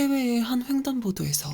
해외의 한 횡단보도에서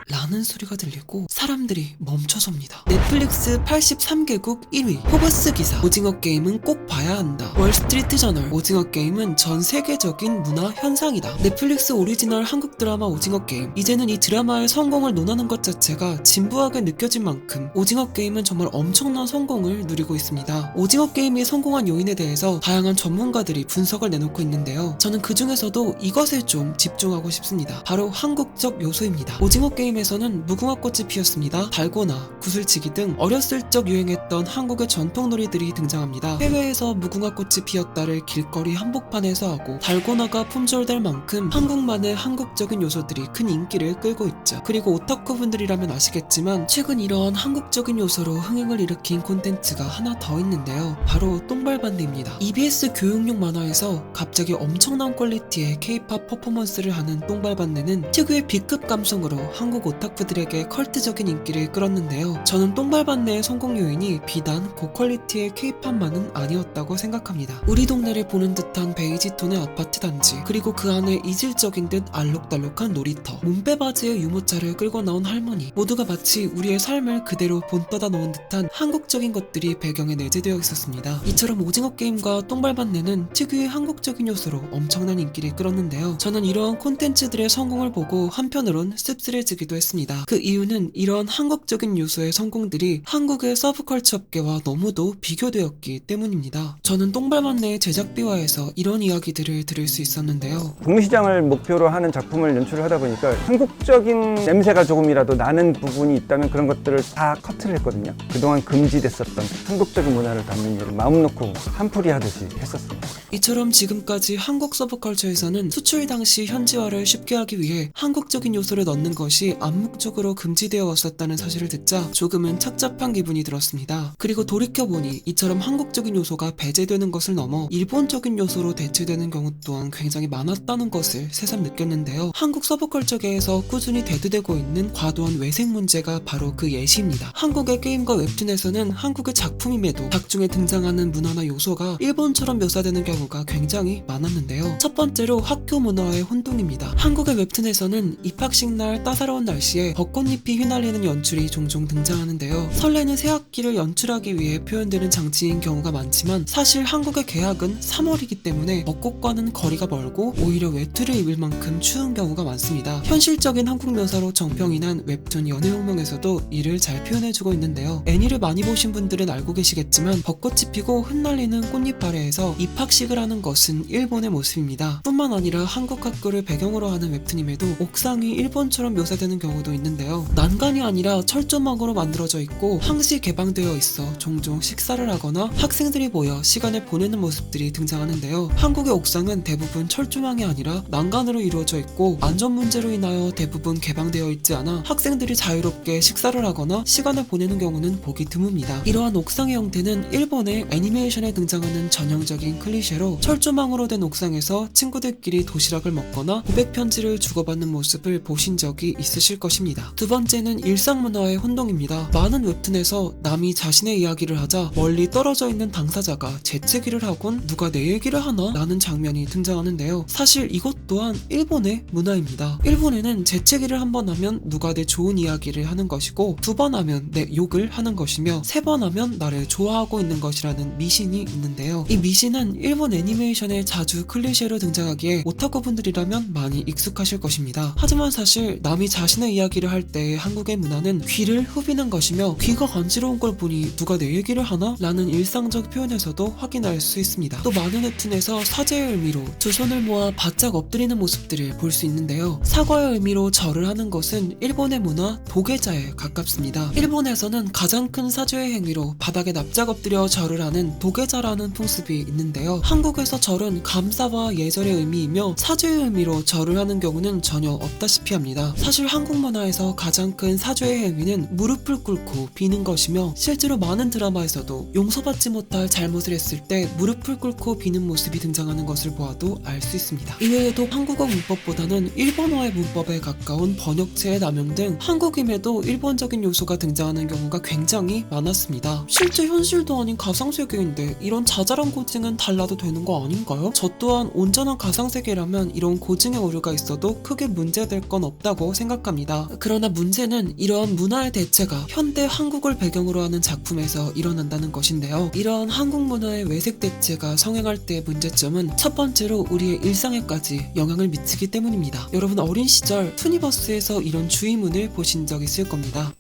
라는 소리가 들리고 사람들이 멈춰섭니다. 넷플릭스 83개국 1위 포브스 기사 오징어 게임은 꼭 봐야 한다. 월스트리트 저널 오징어 게임은 전 세계적인 문화 현상이다. 넷플릭스 오리지널 한국 드라마 오징어 게임. 이제는 이 드라마의 성공을 논하는 것 자체가 진부하게 느껴진 만큼 오징어 게임은 정말 엄청난 성공을 누리고 있습니다. 오징어 게임이 성공한 요인에 대해서 다양한 전문가들이 분석을 내놓고 있는데요. 저는 그 중에서도 이것에 좀 집중하고 싶습니다. 바로 한국적 요소입니다. 오징어 게임에서는 무궁화꽃이 피었습니다, 달고나, 구슬치기 등 어렸을 적 유행했던 한국의 전통놀이들이 등장합니다. 해외에서 무궁화꽃이 피었다를 길거리 한복판에서 하고 달고나가 품절될 만큼 한국만의 한국적인 요소들이 큰 인기를 끌고 있죠. 그리고 오타쿠분들이라면 아시겠지만 최근 이러한 한국적인 요소로 흥행을 일으킨 콘텐츠가 하나 더 있는데요. 바로 똥발반대입니다. EBS 교육용 만화에서 갑자기 엄청난 퀄리티의 K-POP 퍼포먼스를 하는 똥발반대는 특유의 B급 감성으로 한국 오타쿠들에게 컬트적인 인기를 끌었는데요. 저는 똥발반대의 성공 요인이 비단 고퀄리티의 K-POP만은 아니었다고 생각합니다. 우리 동네를 보는 듯한 베이지 톤의 아파트 단지, 그리고 그 안에 이질적인 듯 알록달록한 놀이터, 몸빼바지에 유모차를 끌고 나온 할머니, 모두가 마치 우리의 삶을 그대로 본떠다 놓은 듯한 한국적인 것들이 배경에 내재되어 있었습니다. 이처럼 오징어 게임과 똥발반대는 특유의 한국적인 요소로 엄청난 인기를 끌었는데요. 저는 이러한 콘텐츠들의 성공을 보고 한편으론 씁쓸해지기도 했습니다. 그 이유는 이런 한국적인 요소의 성공들이 한국의 서브컬처 업계와 너무도 비교되었기 때문입니다. 저는 똥발반대의 제작비화에서 이런 이야기들을 들을 수 있었는데요. 북미시장을 목표로 하는 작품을 연출을 하다 보니까 한국적인 냄새가 조금이라도 나는 부분이 있다면 그런 것들을 다 커트를 했거든요. 그동안 금지됐었던 한국적인 문화를 담는 일을 마음 놓고 한풀이 하듯이 했었습니다. 이처럼 지금까지 한국 서브컬처에서는 수출 당시 현지화를 쉽게 하기 위해 한국적인 요소를 넣는 것이 암묵적으로 금지되어 왔었다는 사실을 듣자 조금은 착잡한 기분이 들었습니다. 그리고 돌이켜보니 이처럼 한국적인 요소가 배제되는 것을 넘어 일본적인 요소로 대체되는 경우 또한 굉장히 많았다는 것을 새삼 느꼈는데요. 한국 서브컬처계에서 꾸준히 대두되고 있는 과도한 외색 문제가 바로 그 예시입니다. 한국의 게임과 웹툰에서는 한국의 작품임에도 작중에 등장하는 문화나 요소가 일본처럼 묘사되는 경우가 굉장히 많았는데요. 첫 번째로 학교 문화의 혼동입니다. 한국의 웹툰에서는 입학식 날 따사로운 날씨에 벚꽃잎이 휘날리는 연출이 종종 등장하는데요. 설레는 새학기를 연출하기 위해 표현되는 장치인 경우가 많지만 사실 한국의 개학은 3월이기 때문에 벚꽃과는 거리가 멀고 오히려 외투를 입을 만큼 추운 경우가 많습니다. 현실적인 한국 묘사로 정평이 난 웹툰 연애혁명에서도 이를 잘 표현해주고 있는데요. 애니를 많이 보신 분들은 알고 계시겠지만 벚꽃이 피고 흩날리는 꽃잎 아래에서 입학식을 하는 것은 일본의 모습입니다. 뿐만 아니라 한국 학교를 배경으로 하는 웹툰임에도 옥상이 일본처럼 묘사되는 경우도 있는데요. 난간이 아니라 철조망으로 만들어져 있고 항시 개방되어 있어 종종 식사를 하거나 학생들이 모여 시간을 보내는 모습들이 등장하는데요. 한국의 옥상은 대부분 철조망이 아니라 난간으로 이루어져 있고 안전 문제로 인하여 대부분 개방되어 있지 않아 학생들이 자유롭게 식사를 하거나 시간을 보내는 경우는 보기 드뭅니다. 이러한 옥상의 형태는 일본의 애니메이션에 등장하는 전형적인 클리셰로 철조망으로 된 옥상에서 친구들끼리 도시락을 먹거나 고백 편지를 주고받는 모습을 보신 적이 있으실 것입니다. 두 번째는 일상 문화의 혼동입니다. 많은 웹툰에서 남이 자신의 이야기를 하자 멀리 떨어져 있는 당사자가 재채기를 하곤 누가 내 얘기를 하나? 라는 장면이 등장하는데요. 사실 이것 또한 일본의 문화입니다. 일본에는 재채기를 한 번 하면 누가 내 좋은 이야기를 하는 것이고 두 번 하면 내 욕을 하는 것이며 세 번 하면 나를 좋아하고 있는 것이라는 미신이 있는데요. 이 미신은 일본 애니메이션에 자주 클리셰로 등장하기에 오타쿠 분들이라면 많이 익숙하실 것입니다. 하지만 사실 남이 자신의 이야기를 할 때 한국의 문화는 귀를 후비는 것이며 귀가 간지러운 걸 보니 누가 내 얘기를 하나? 라는 일상적 표현에서도 확인할 수 있습니다. 또 많은 웹툰에서 사죄의 의미로 두 손을 모아 바짝 엎드리는 모습들을 볼 수 있는데요. 사과의 의미로 절을 하는 것은 일본의 문화 도계자에 가깝습니다. 일본에서는 가장 큰 사죄의 행위로 바닥에 납작 엎드려 절을 하는 도계자라는 풍습이 있는데요. 한국에서 절은 감사와 예절의 의미이며 사죄의 의미로 절을 하는 경우는 전혀 없다시피 합니다. 사실 한국 문화에서 가장 큰 사죄의 행위는 무릎을 꿇고 비는 것이며 실제로 많은 드라마에서도 용서받지 못할 잘못을 했을 때 무릎을 꿇고 비는 모습이 등장하는 것을 보아도 알 수 있습니다. 이외에도 한국어 문법보다는 일본어의 문법에 가까운 번역체의 남용 등 한국임에도 일본적인 요소가 등장하는 경우가 굉장히 많았습니다. 실제 현실도 아닌 가상세계인데 이런 자잘한 고증은 달라도 되는 거 아닌가요? 저 또한 온전한 가상세계라면 이런 고증의 오류가 있어도 크게 문제될 건 없다고 생각합니다. 그러나 문제는 이러한 문화의 대체가 현대 한국을 배경으로 하는 작품에서 일어난다는 것인데요. 이러한 한국 문화의 외색 대체가 성행할 때의 문제점은 첫 번째로 우리의 일상에까지 영향을 미치기 때문입니다. 여러분 어린 시절 투니버스에서 이런 주의문을 보신 적 있을 겁니다.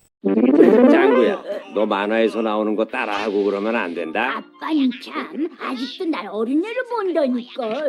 짱구야, 너 만화에서 나오는 거 따라하고 그러면 안 된다. 아빠는 참 아직도 날 어린애로 본다니까.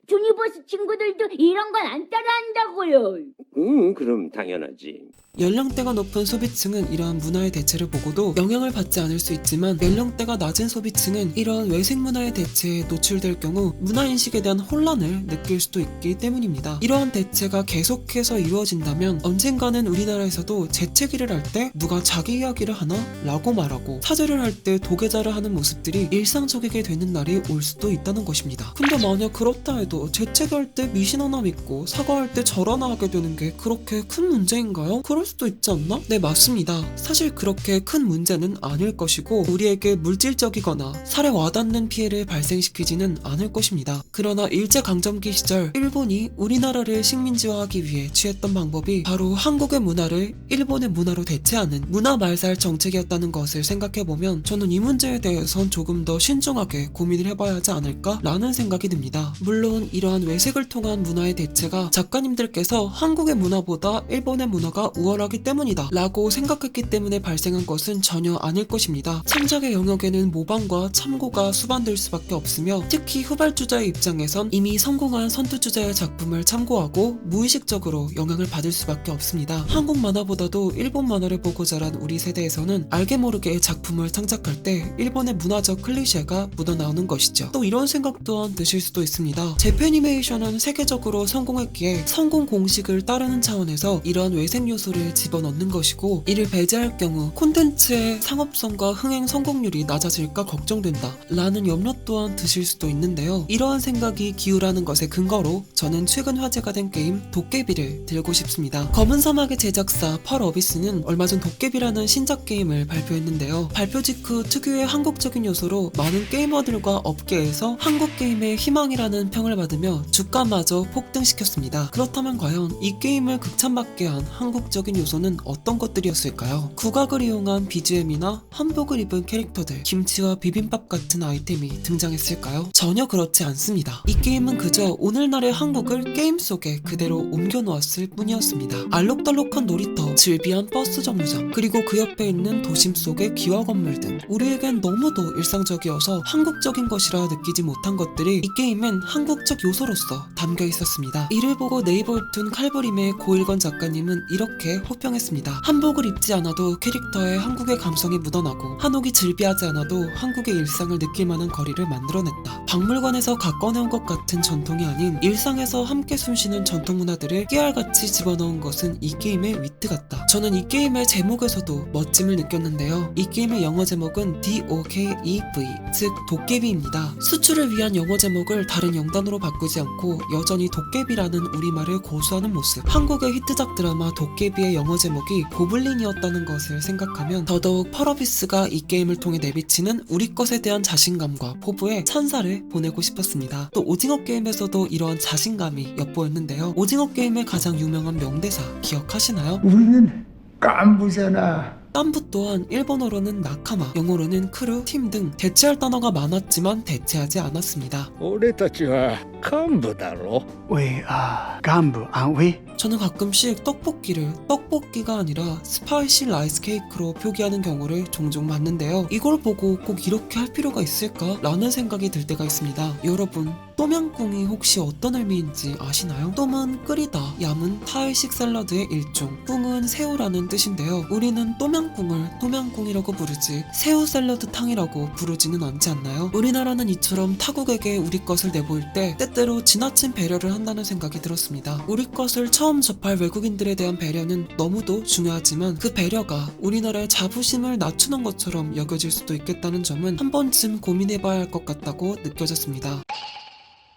주니버스 친구들도 이런 건 안 따라한다고요. 그럼 당연하지. 연령대가 높은 소비층은 이러한 문화의 대체를 보고도 영향을 받지 않을 수 있지만 연령대가 낮은 소비층은 이러한 외색 문화의 대체에 노출될 경우 문화인식에 대한 혼란을 느낄 수도 있기 때문입니다. 이러한 대체가 계속해서 이루어진다면 언젠가는 우리나라에서도 재채기를 할 때 누가 자기 이야기를 하나? 라고 말하고 사죄를 할 때 도계자를 하는 모습들이 일상적이게 되는 날이 올 수도 있다는 것입니다. 근데 만약 그렇다 해도 재채기할 때 미신 하나 믿고 사과할 때 절 하나 하게 되는 게 그렇게 큰 문제인가요? 그럴 수도 있지 않나? 네, 맞습니다. 사실 그렇게 큰 문제는 아닐 것이고 우리에게 물질적이거나 살에 와닿는 피해를 발생시키지는 않을 것입니다. 그러나 일제강점기 시절 일본이 우리나라를 식민지화하기 위해 취했던 방법이 바로 한국의 문화를 일본의 문화로 대체하는 문화 말살 정책이었다는 것을 생각해보면 저는 이 문제에 대해선 조금 더 신중하게 고민을 해봐야 하지 않을까 라는 생각이 듭니다. 물론 이러한 외색을 통한 문화의 대체가 작가님들께서 한국의 문화보다 일본의 문화가 우월하기 때문이다 라고 생각했기 때문에 발생한 것은 전혀 아닐 것입니다. 창작의 영역에는 모방과 참고가 수반될 수밖에 없으며 특히 후발주자의 입장에선 이미 성공한 선두주자의 작품을 참고하고 무의식적으로 영향을 받을 수밖에 없습니다. 한국 만화보다도 일본 만화를 보고 자란 우리 세대에서는 알게 모르게 작품을 창작할 때 일본의 문화적 클리셰가 묻어나오는 것이죠. 또 이런 생각 또한 드실 수도 있습니다. 재팬이메이션은 세계적으로 성공했기에 성공 공식을 따르는 차원에서 이러한 외색 요소를 집어넣는 것이고 이를 배제할 경우 콘텐츠의 상업성과 흥행 성공률이 낮아질까 걱정된다 라는 염려 또한 드실 수도 있는데요. 이러한 생각이 기우라는 것의 근거로 저는 최근 화제가 된 게임 도깨비를 들고 싶습니다. 검은 사막의 제작사 펄 어비스는 얼마 전 도깨비라는 신작 게임을 발표했는데요. 발표 직후 특유의 한국적인 요소로 많은 게이머들과 업계에서 한국 게임의 희망이라는 평을 받으며 주가마저 폭등시켰습니다. 그렇다면 과연 이 게임을 극찬받게 한 한국적인 요소는 어떤 것들이었을까요? 국악을 이용한 BGM이나 한복을 입은 캐릭터들, 김치와 비빔밥 같은 아이템이 등장했을까요? 전혀 그렇지 않습니다. 이 게임은 그저 오늘날의 한국을 게임 속에 그대로 옮겨놓았을 뿐이었습니다. 알록달록한 놀이터, 즐비한 버스 정류장, 그리고 그 옆에 있는 도심 속의 기와 건물 등 우리에겐 너무도 일상적이어서 한국적인 것이라 느끼지 못한 것들이 이 게임엔 한국적 요소로서 담겨 있었습니다. 이를 보고 네이버 웹툰 칼부림의 고일건 작가님은 이렇게 호평했습니다. 한복을 입지 않아도 캐릭터에 한국의 감성이 묻어나고 한옥이 즐비하지 않아도 한국의 일상을 느낄 만한 거리를 만들어냈다. 박물관에서 가꿔내온 것 같은 전통이 아닌 일상에서 함께 숨쉬는 전통 문화들을 깨알같이 집어넣은 것은 이 게임의 위트 같다. 저는 이 게임의 제목에서도 멋짐을 느꼈는데요. 이 게임의 영어 제목은 DOKEV, 즉 도깨비입니다. 수출을 위한 영어 제목을 다른 영단어로 바꾸지 않고 여전히 도깨비라는 우리말을 고수하는 모습. 한국의 히트작 드라마 도깨비의 영어 제목이 고블린이었다는 것을 생각하면 더더욱 펄어비스가 이 게임을 통해 내비치는 우리 것에 대한 자신감과 포부에 찬사를 보내고 싶었습니다. 또 오징어 게임에서도 이러한 자신감이 엿보였는데요. 오징어 게임의 가장 유명한 명대사 기억하시나요? 우리는 깐부잖아. 깐부 또한 일본어로는 나카마, 영어로는 크루, 팀 등 대체할 단어가 많았지만 대체하지 않았습니다. 俺たちは幹部だろ We are 간부, aren't we? 저는 가끔씩 떡볶이를 떡볶이가 아니라 스파이시 라이스 케이크로 표기하는 경우를 종종 봤는데요. 이걸 보고 꼭 이렇게 할 필요가 있을까? 라는 생각이 들 때가 있습니다. 여러분, 또 똠양꿍이 혹시 어떤 의미인지 아시나요? 똠은 끓이다, 얌은 타이식 샐러드의 일종, 꿍은 새우라는 뜻인데요. 우리는 똠양꿍을 똠양꿍이라고 부르지 새우 샐러드 탕이라고 부르지는 않지 않나요? 우리나라는 이처럼 타국에게 우리 것을 내보일 때 때때로 지나친 배려를 한다는 생각이 들었습니다. 우리 것을 처음 접할 외국인들에 대한 배려는 너무도 중요하지만 그 배려가 우리나라의 자부심을 낮추는 것처럼 여겨질 수도 있겠다는 점은 한 번쯤 고민해봐야 할 것 같다고 느껴졌습니다.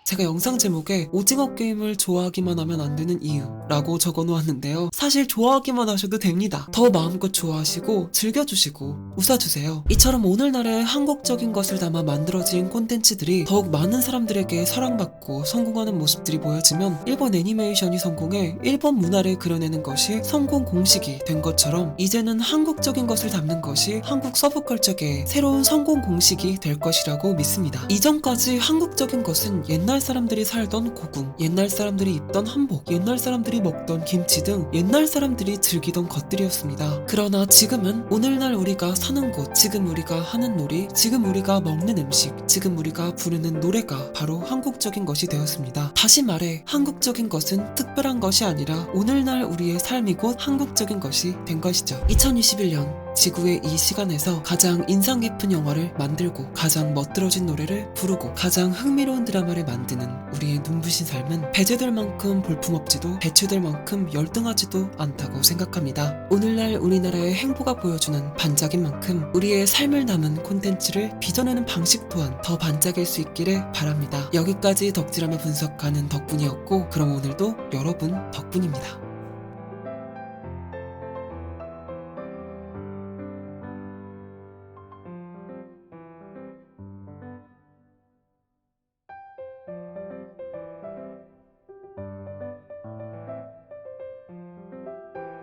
제가 영상 제목에 오징어 게임을 좋아하기만 하면 안 되는 이유라고 적어놓았는데요. 사실 좋아하기만 하셔도 됩니다. 더 마음껏 좋아하시고 즐겨주시고 웃어주세요. 이처럼 오늘날의 한국적인 것을 담아 만들어진 콘텐츠들이 더욱 많은 사람들에게 사랑받고 성공하는 모습들이 보여지면 일본 애니메이션이 성공해 일본 문화를 그려내는 것이 성공 공식이 된 것처럼 이제는 한국적인 것을 담는 것이 한국 서브컬처계의 새로운 성공 공식이 될 것이라고 믿습니다. 이전까지 한국적인 것은 옛날 사람들이 살던 고궁, 옛날 사람들이 입던 한복, 옛날 사람들이 먹던 김치 등 옛날 사람들이 즐기던 것들이었습니다. 그러나 지금은 오늘날 우리가 사는 곳, 지금 우리가 하는 놀이, 지금 우리가 먹는 음식, 지금 우리가 부르는 노래가 바로 한국적인 것이 되었습니다. 다시 말해 한국적인 것은 특별한 것이 아니라 오늘날 우리의 삶이 곧 한국적인 것이 된 것이죠. 2021년 지구의 이 시간에서 가장 인상 깊은 영화를 만들고 가장 멋들어진 노래를 부르고 가장 흥미로운 드라마를 만드는 우리의 눈부신 삶은 배제될 만큼 볼품없지도 배출될 만큼 열등하지도 않다고 생각합니다. 오늘날 우리나라의 행보가 보여주는 반짝인 만큼 우리의 삶을 담은 콘텐츠를 빚어내는 방식 또한 더 반짝일 수 있기를 바랍니다. 여기까지 덕질하며 분석하는 덕분이었고 그럼 오늘도 여러분 덕분입니다.